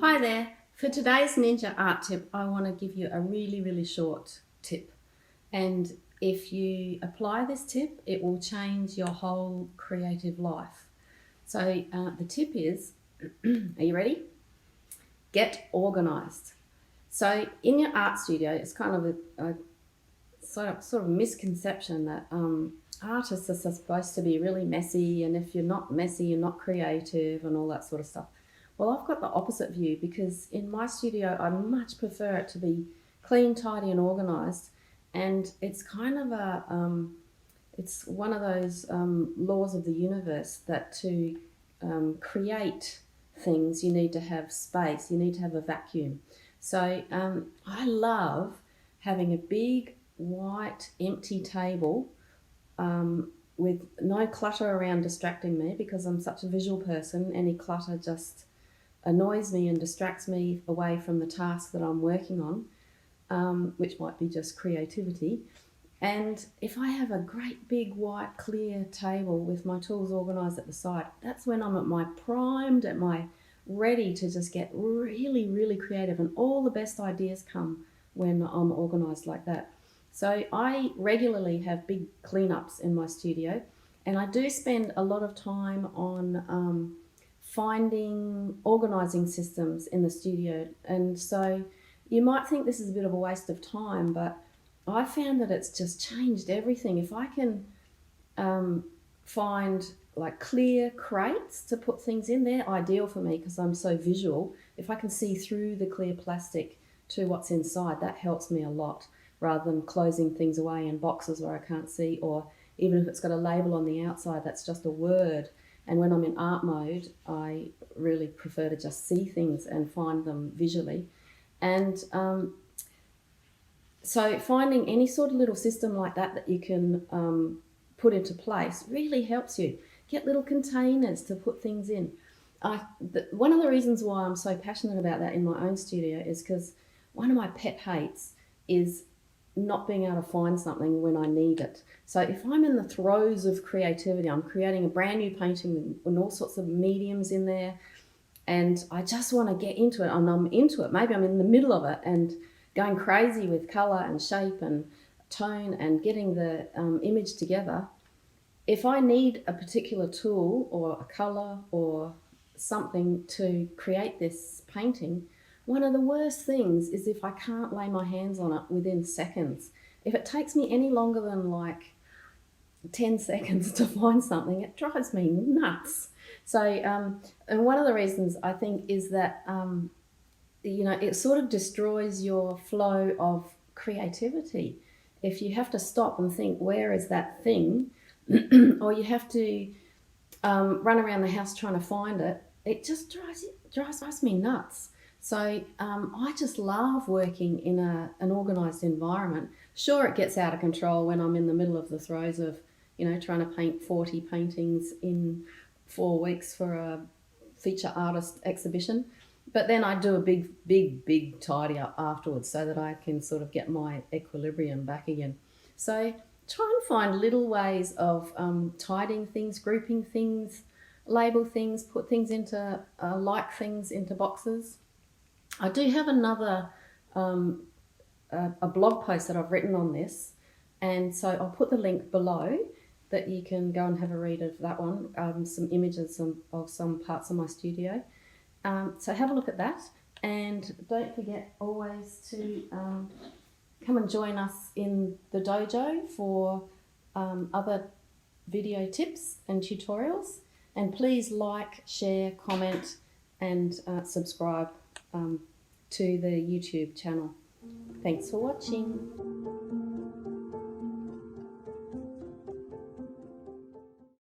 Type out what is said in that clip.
Hi there. For today's Ninja Art Tip, I want to give you a really short tip. And if you apply this tip, it will change your whole creative life. So the tip is, are you ready? Get organized. So in your art studio, it's kind of a sort of misconception that artists are supposed to be really messy, and if you're not messy, you're not creative and all that sort of stuff. Well, I've got the opposite view because in my studio, I much prefer it to be clean, tidy, and organized. And it's kind of it's one of those laws of the universe that to create things, you need to have space, you need to have a vacuum. So I love having a big white empty table with no clutter around distracting me because I'm such a visual person. Any clutter just annoys me and distracts me away from the task that I'm working on, which might be just creativity. And if I have a great big white clear table with my tools organised at the side, that's when I'm at my primed, at my ready to just get really creative, and all the best ideas come when I'm organised like that. So I regularly have big cleanups in my studio, and I do spend a lot of time on organising systems in the studio. And so you might think this is a bit of a waste of time, but I found that it's just changed everything. If I can find like clear crates to put things in, they're ideal for me because I'm so visual. If I can see through the clear plastic to what's inside, that helps me a lot, rather than closing things away in boxes where I can't see, or even if it's got a label on the outside that's just a word. And when I'm in art mode, I really prefer to just see things and find them visually. And so finding any sort of little system like that you can put into place really helps you. Get little containers to put things in. One of the reasons why I'm so passionate about that in my own studio is because one of my pet hates is not being able to find something when I need it. So if I'm in the throes of creativity, I'm creating a brand new painting and all sorts of mediums in there, and I just want to get into it, and I'm into it. Maybe I'm in the middle of it and going crazy with colour and shape and tone and getting the image together. If I need a particular tool or a colour or something to create this painting, one of the worst things is if I can't lay my hands on it within seconds. If it takes me any longer than like 10 seconds to find something, it drives me nuts. So, and one of the reasons I think is that, it sort of destroys your flow of creativity. If you have to stop and think, where is that thing? Or you have to run around the house trying to find it, it just drives me nuts. So I just love working in an organised environment. Sure, it gets out of control when I'm in the middle of the throes of, trying to paint 40 paintings in 4 weeks for a feature artist exhibition. But then I do a big tidy up afterwards so that I can sort of get my equilibrium back again. So try and find little ways of tidying things, grouping things, label things, put things into, like things into boxes. I do have another a blog post that I've written on this, and so I'll put the link below that you can go and have a read of that one, some images of some parts of my studio. So have a look at that, and don't forget always to come and join us in the dojo for other video tips and tutorials, and please like, share, comment and subscribe to the YouTube channel. Thanks for watching.